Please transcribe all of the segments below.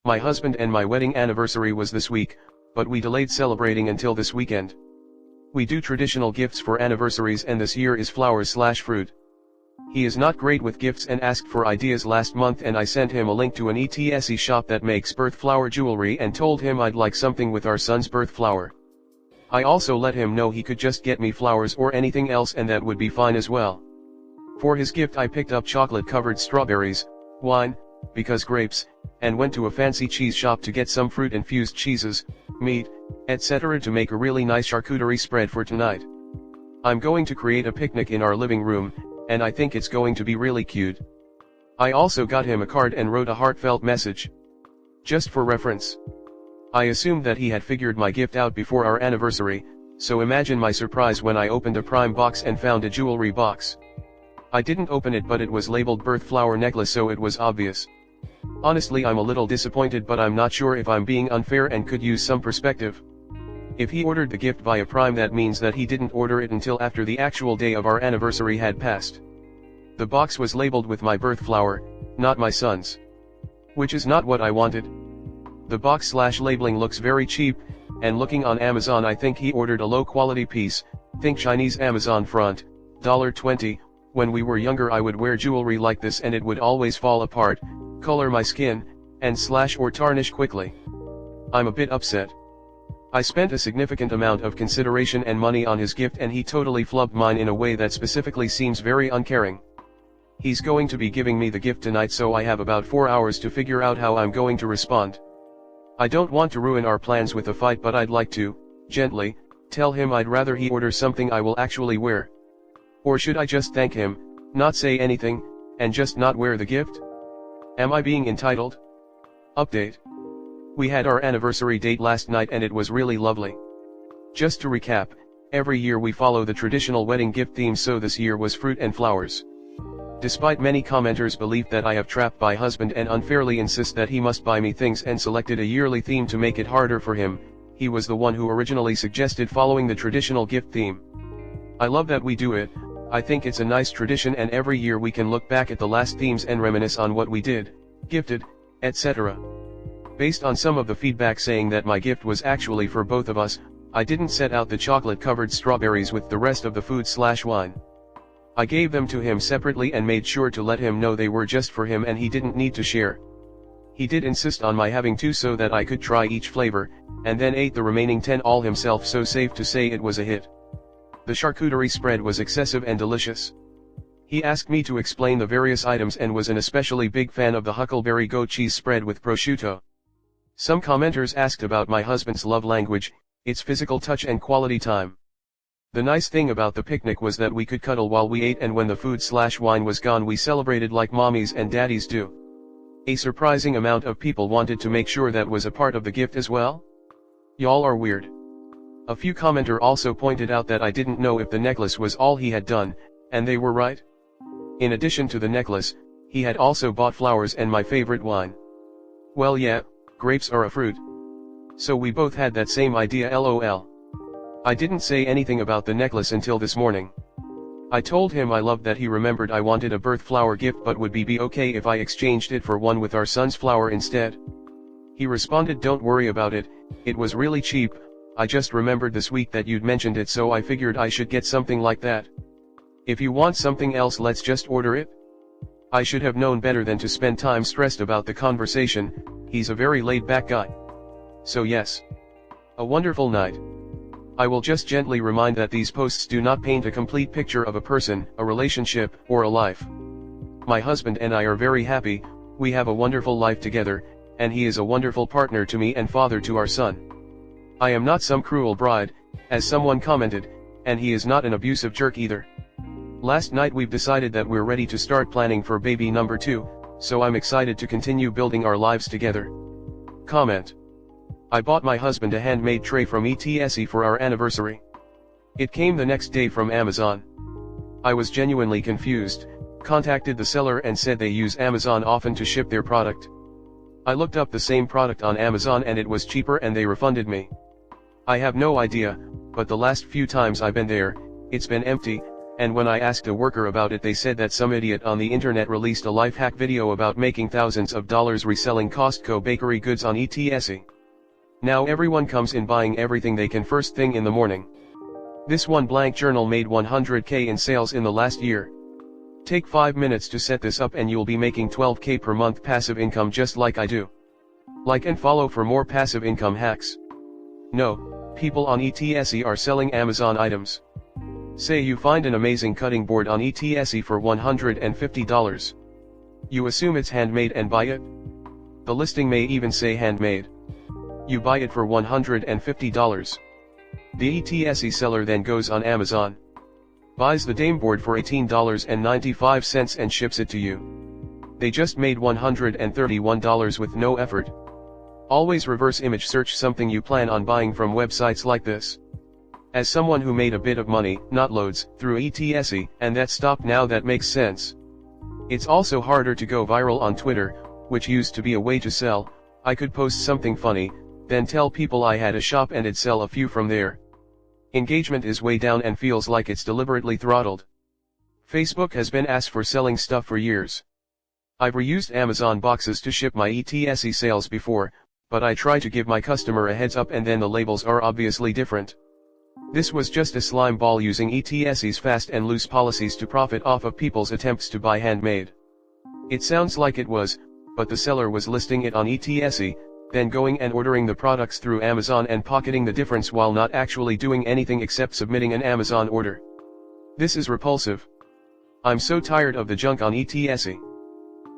My husband and my wedding anniversary was this week, but we delayed celebrating until this weekend. We do traditional gifts for anniversaries and this year is flowers/fruit. He is not great with gifts and asked for ideas last month and I sent him a link to an AITA shop that makes birth flower jewelry and told him I'd like something with our son's birth flower. I also let him know he could just get me flowers or anything else and that would be fine as well. For his gift I picked up chocolate-covered strawberries, wine, because grapes, and went to a fancy cheese shop to get some fruit-infused cheeses, meat, etc. to make a really nice charcuterie spread for tonight. I'm going to create a picnic in our living room, and I think it's going to be really cute. I also got him a card and wrote a heartfelt message. Just for reference. I assumed that he had figured my gift out before our anniversary, so imagine my surprise when I opened a prime box and found a jewelry box. I didn't open it but it was labeled birth flower necklace so it was obvious. Honestly I'm a little disappointed but I'm not sure if I'm being unfair and could use some perspective. If he ordered the gift via Prime that means that he didn't order it until after the actual day of our anniversary had passed. The box was labeled with my birth flower, not my son's. Which is not what I wanted. The box/labeling looks very cheap, and looking on Amazon I think he ordered a low quality piece, think Chinese Amazon front, $20. When we were younger I would wear jewelry like this and it would always fall apart, color my skin, and slash or tarnish quickly. I'm a bit upset. I spent a significant amount of consideration and money on his gift and he totally flubbed mine in a way that specifically seems very uncaring. He's going to be giving me the gift tonight so I have about 4 hours to figure out how I'm going to respond. I don't want to ruin our plans with a fight but I'd like to, gently, tell him I'd rather he order something I will actually wear. Or should I just thank him, not say anything, and just not wear the gift? Am I being entitled? Update. We had our anniversary date last night and it was really lovely. Just to recap, every year we follow the traditional wedding gift theme so this year was fruit and flowers. Despite many commenters' belief that I have trapped my husband and unfairly insist that he must buy me things and selected a yearly theme to make it harder for him, he was the one who originally suggested following the traditional gift theme. I love that we do it, I think it's a nice tradition and every year we can look back at the last themes and reminisce on what we did, gifted, etc. Based on some of the feedback saying that my gift was actually for both of us, I didn't set out the chocolate-covered strawberries with the rest of the food/wine. I gave them to him separately and made sure to let him know they were just for him and he didn't need to share. He did insist on my having 2 so that I could try each flavor, and then ate the remaining 10 all himself so safe to say it was a hit. The charcuterie spread was excessive and delicious. He asked me to explain the various items and was an especially big fan of the huckleberry goat cheese spread with prosciutto. Some commenters asked about my husband's love language, its physical touch and quality time. The nice thing about the picnic was that we could cuddle while we ate and when the food/wine was gone we celebrated like mommies and daddies do. A surprising amount of people wanted to make sure that was a part of the gift as well. Y'all are weird. A few commenter also pointed out that I didn't know if the necklace was all he had done, and they were right. In addition to the necklace, he had also bought flowers and my favorite wine. Well yeah, grapes are a fruit. So we both had that same idea lol. I didn't say anything about the necklace until this morning. I told him I loved that he remembered I wanted a birth flower gift but would be okay if I exchanged it for one with our son's flower instead. He responded, don't worry about it, it was really cheap, I just remembered this week that you'd mentioned it so I figured I should get something like that. If you want something else let's just order it. I should have known better than to spend time stressed about the conversation, he's a very laid-back guy. So yes. A wonderful night. I will just gently remind that these posts do not paint a complete picture of a person, a relationship, or a life. My husband and I are very happy, we have a wonderful life together, and he is a wonderful partner to me and father to our son. I am not some cruel bride, as someone commented, and he is not an abusive jerk either. Last night we've decided that we're ready to start planning for baby number 2, so I'm excited to continue building our lives together. Comment. I bought my husband a handmade tray from AITA for our anniversary. It came the next day from Amazon. I was genuinely confused, contacted the seller and said they use Amazon often to ship their product. I looked up the same product on Amazon and it was cheaper and they refunded me. I have no idea, but the last few times I've been there, it's been empty, And when I asked a worker about it, they said that some idiot on the internet released a life hack video about making thousands of dollars reselling Costco bakery goods on AITA. Now everyone comes in buying everything they can first thing in the morning. This one blank journal made 100K in sales in the last year. Take 5 minutes to set this up and you'll be making 12K per month passive income just like I do. Like and follow for more passive income hacks. No, people on AITA are selling Amazon items. Say you find an amazing cutting board on AITA for $150. You assume it's handmade and buy it. The listing may even say handmade. You buy it for $150. The AITA seller then goes on Amazon, buys the dame board for $18.95 and ships it to you. They just made $131 with no effort. Always reverse image search something you plan on buying from websites like this. As someone who made a bit of money, not loads, through AITA, and that stopped now, that makes sense. It's also harder to go viral on Twitter, which used to be a way to sell. I could post something funny, then tell people I had a shop and it'd sell a few from there. Engagement is way down and feels like it's deliberately throttled. Facebook has been asked for selling stuff for years. I've reused Amazon boxes to ship my AITA sales before, but I try to give my customer a heads up and then the labels are obviously different. This was just a slime ball using AITA's fast and loose policies to profit off of people's attempts to buy handmade. It sounds like it was, but the seller was listing it on AITA, then going and ordering the products through Amazon and pocketing the difference while not actually doing anything except submitting an Amazon order. This is repulsive. I'm so tired of the junk on AITA.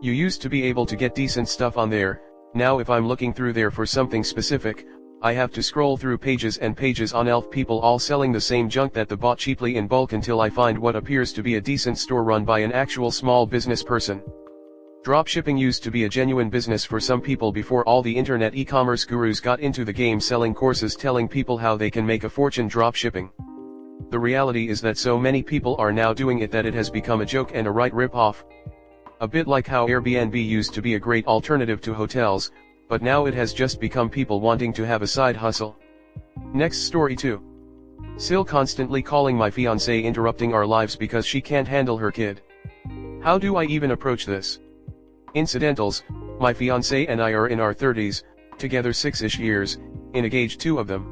You used to be able to get decent stuff on there. Now if I'm looking through there for something specific, I have to scroll through pages and pages on elf people all selling the same junk that they bought cheaply in bulk until I find what appears to be a decent store run by an actual small business person. Dropshipping used to be a genuine business for some people before all the internet e-commerce gurus got into the game selling courses telling people how they can make a fortune dropshipping. The reality is that so many people are now doing it that it has become a joke and a right rip-off. A bit like how Airbnb used to be a great alternative to hotels, but now it has just become people wanting to have a side hustle. Next story 2. Sil constantly calling my fiancé interrupting our lives because she can't handle her kid. How do I even approach this? Incidentals, my fiancé and I are in our 30s, together 6-ish years, engaged 2 of them.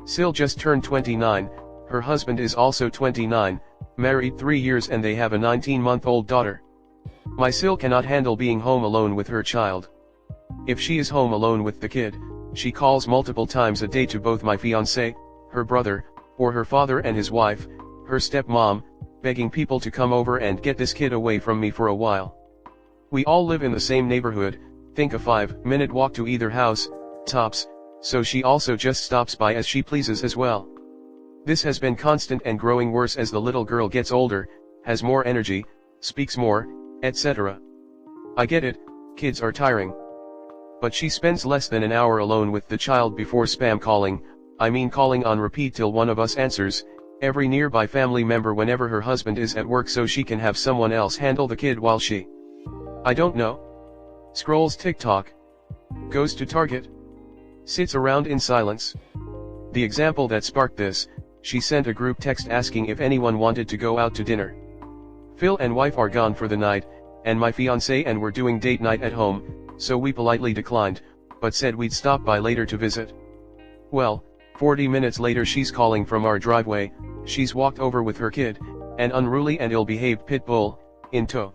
Sil just turned 29, her husband is also 29, married 3 years and they have a 19-month-old daughter. My Sil cannot handle being home alone with her child. If she is home alone with the kid, she calls multiple times a day to both my fiancé, her brother, or her father and his wife, her stepmom, begging people to come over and get this kid away from me for a while. We all live in the same neighborhood, think a 5-minute walk to either house, tops, so she also just stops by as she pleases as well. This has been constant and growing worse as the little girl gets older, has more energy, speaks more, etc. I get it, kids are tiring. But she spends less than an hour alone with the child before spam calling, I mean calling on repeat till one of us answers, every nearby family member whenever her husband is at work so she can have someone else handle the kid while she, I don't know, scrolls TikTok, goes to Target, sits around in silence. The example that sparked this, she sent a group text asking if anyone wanted to go out to dinner. Phil and wife are gone for the night, and my fiancé and we're doing date night at home, so we politely declined, but said we'd stop by later to visit. Well, 40 minutes later she's calling from our driveway, she's walked over with her kid, an unruly and ill-behaved pit bull, in tow.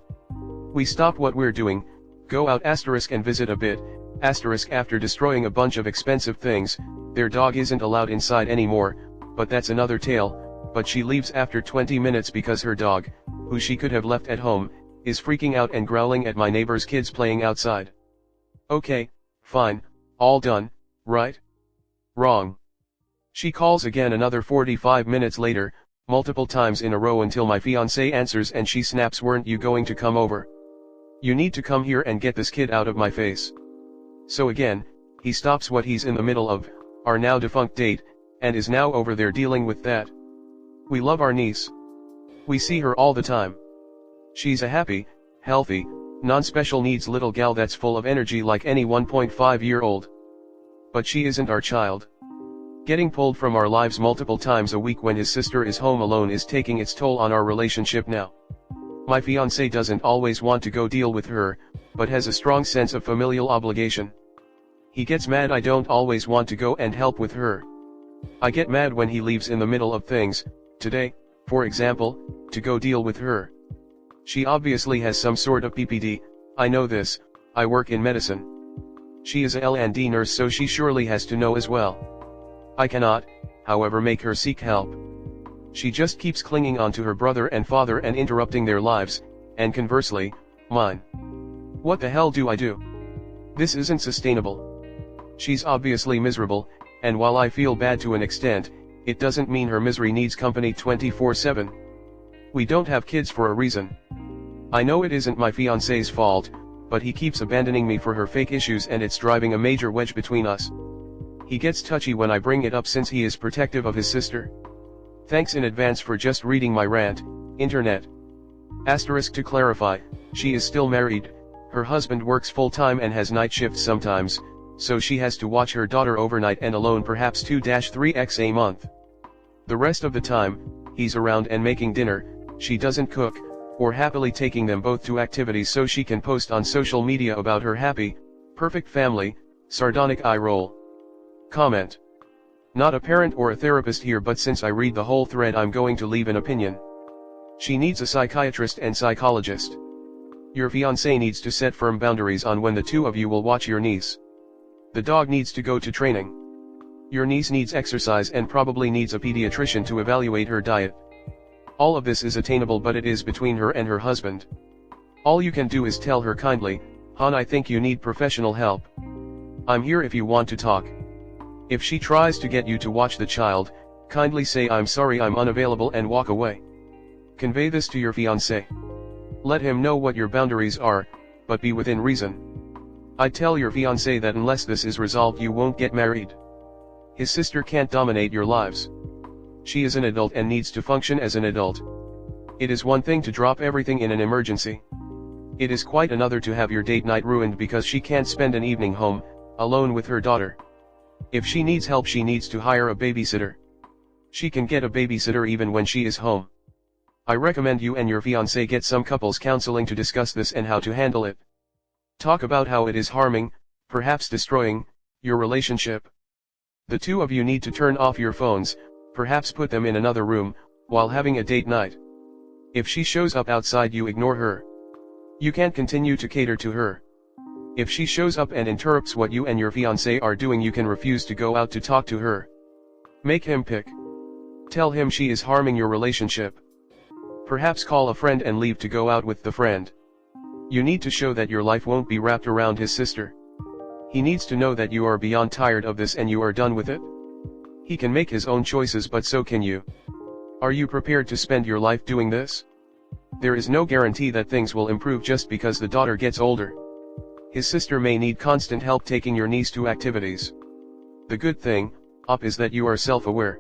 We stop what we're doing, go out * and visit a bit, * after destroying a bunch of expensive things, their dog isn't allowed inside anymore, but that's another tale, but she leaves after 20 minutes because her dog, who she could have left at home, is freaking out and growling at my neighbor's kids playing outside. Okay, fine, all done, right? Wrong. She calls again another 45 minutes later, multiple times in a row until my fiancé answers and she snaps, weren't you going to come over? You need to come here and get this kid out of my face. So again, he stops what he's in the middle of, our now defunct date, and is now over there dealing with that. We love our niece. We see her all the time. She's a happy, healthy, non-special needs little gal that's full of energy like any 1.5-year-old. But she isn't our child. Getting pulled from our lives multiple times a week when his sister is home alone is taking its toll on our relationship now. My fiancé doesn't always want to go deal with her, but has a strong sense of familial obligation. He gets mad I don't always want to go and help with her. I get mad when he leaves in the middle of things, today, for example, to go deal with her. She obviously has some sort of PPD, I know this, I work in medicine. She is a L&D nurse, so she surely has to know as well. I cannot, however, make her seek help. She just keeps clinging on to her brother and father and interrupting their lives, and conversely, mine. What the hell do I do? This isn't sustainable. She's obviously miserable, and while I feel bad to an extent, it doesn't mean her misery needs company 24/7. We don't have kids for a reason. I know it isn't my fiancé's fault, but he keeps abandoning me for her fake issues and it's driving a major wedge between us. He gets touchy when I bring it up since he is protective of his sister. Thanks in advance for just reading my rant, internet. Asterisk to clarify, she is still married, her husband works full-time and has night shifts sometimes, so she has to watch her daughter overnight and alone perhaps 2-3x a month. The rest of the time, he's around and making dinner, she doesn't cook, or happily taking them both to activities so she can post on social media about her happy, perfect family, sardonic eye roll. Comment. Not a parent or a therapist here, but since I read the whole thread I'm going to leave an opinion. She needs a psychiatrist and psychologist. Your fiancé needs to set firm boundaries on when the two of you will watch your niece. The dog needs to go to training. Your niece needs exercise and probably needs a pediatrician to evaluate her diet. All of this is attainable, but it is between her and her husband. All you can do is tell her kindly, "Hon, I think you need professional help. I'm here if you want to talk." If she tries to get you to watch the child, kindly say "I'm sorry, I'm unavailable" and walk away. Convey this to your fiancé. Let him know what your boundaries are, but be within reason. I tell your fiancé that unless this is resolved you won't get married. His sister can't dominate your lives. She is an adult and needs to function as an adult. It is one thing to drop everything in an emergency. It is quite another to have your date night ruined because she can't spend an evening home, alone with her daughter. If she needs help, she needs to hire a babysitter. She can get a babysitter even when she is home. I recommend you and your fiancé get some couples counseling to discuss this and how to handle it. Talk about how it is harming, perhaps destroying, your relationship. The two of you need to turn off your phones, perhaps put them in another room, while having a date night. If she shows up outside, you ignore her. You can't continue to cater to her. If she shows up and interrupts what you and your fiancé are doing, you can refuse to go out to talk to her. Make him pick. Tell him she is harming your relationship. Perhaps call a friend and leave to go out with the friend. You need to show that your life won't be wrapped around his sister. He needs to know that you are beyond tired of this and you are done with it. He can make his own choices, but so can you. Are you prepared to spend your life doing this? There is no guarantee that things will improve just because the daughter gets older. His sister may need constant help taking your niece to activities. The good thing, is that you are self-aware.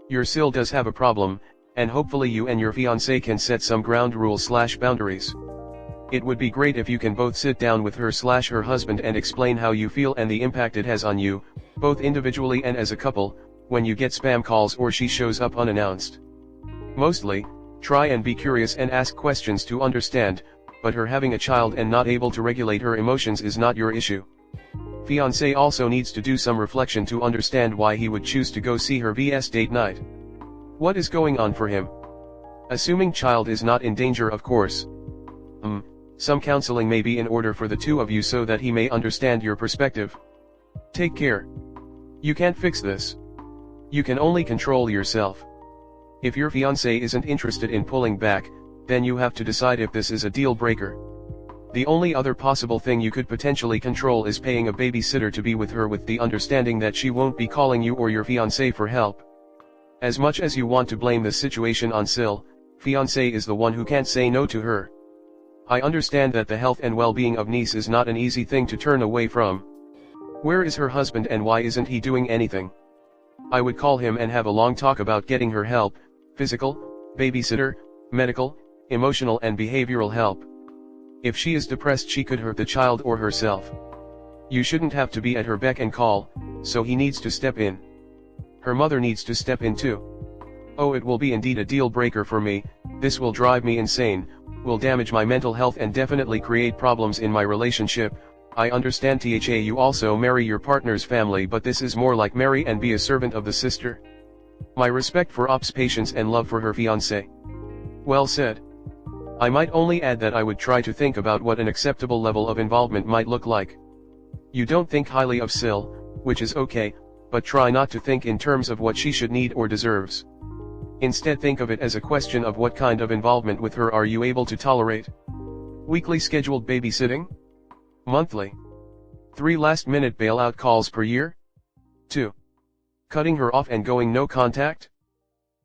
Your SIL does have a problem, and hopefully you and your fiancé can set some ground rules/boundaries. It would be great if you can both sit down with her/her husband and explain how you feel and the impact it has on you, both individually and as a couple, when you get spam calls or she shows up unannounced. Mostly, try and be curious and ask questions to understand, but her having a child and not able to regulate her emotions is not your issue. Fiancé also needs to do some reflection to understand why he would choose to go see her vs date night. What is going on for him? Assuming child is not in danger, of course. Some counseling may be in order for the two of you so that he may understand your perspective. Take care. You can't fix this. You can only control yourself. If your fiancé isn't interested in pulling back, then you have to decide if this is a deal breaker. The only other possible thing you could potentially control is paying a babysitter to be with her with the understanding that she won't be calling you or your fiancé for help. As much as you want to blame this situation on SIL, fiancé is the one who can't say no to her. I understand that the health and well-being of niece is not an easy thing to turn away from. Where is her husband and why isn't he doing anything? I would call him and have a long talk about getting her help, physical, babysitter, medical, emotional and behavioral help. If she is depressed, she could hurt the child or herself. You shouldn't have to be at her beck and call, so he needs to step in. Her mother needs to step in too. Oh, it will be indeed a deal breaker for me. This will drive me insane, will damage my mental health and definitely create problems in my relationship. I understand you also marry your partner's family, but this is more like marry and be a servant of the sister. My respect for Op's patience and love for her fiancé. Well said. I might only add that I would try to think about what an acceptable level of involvement might look like. You don't think highly of Sil, which is okay, but try not to think in terms of what she should need or deserves. Instead, think of it as a question of what kind of involvement with her are you able to tolerate. Weekly scheduled babysitting? Monthly. 3 last-minute bailout calls per year? 2. Cutting her off and going no contact?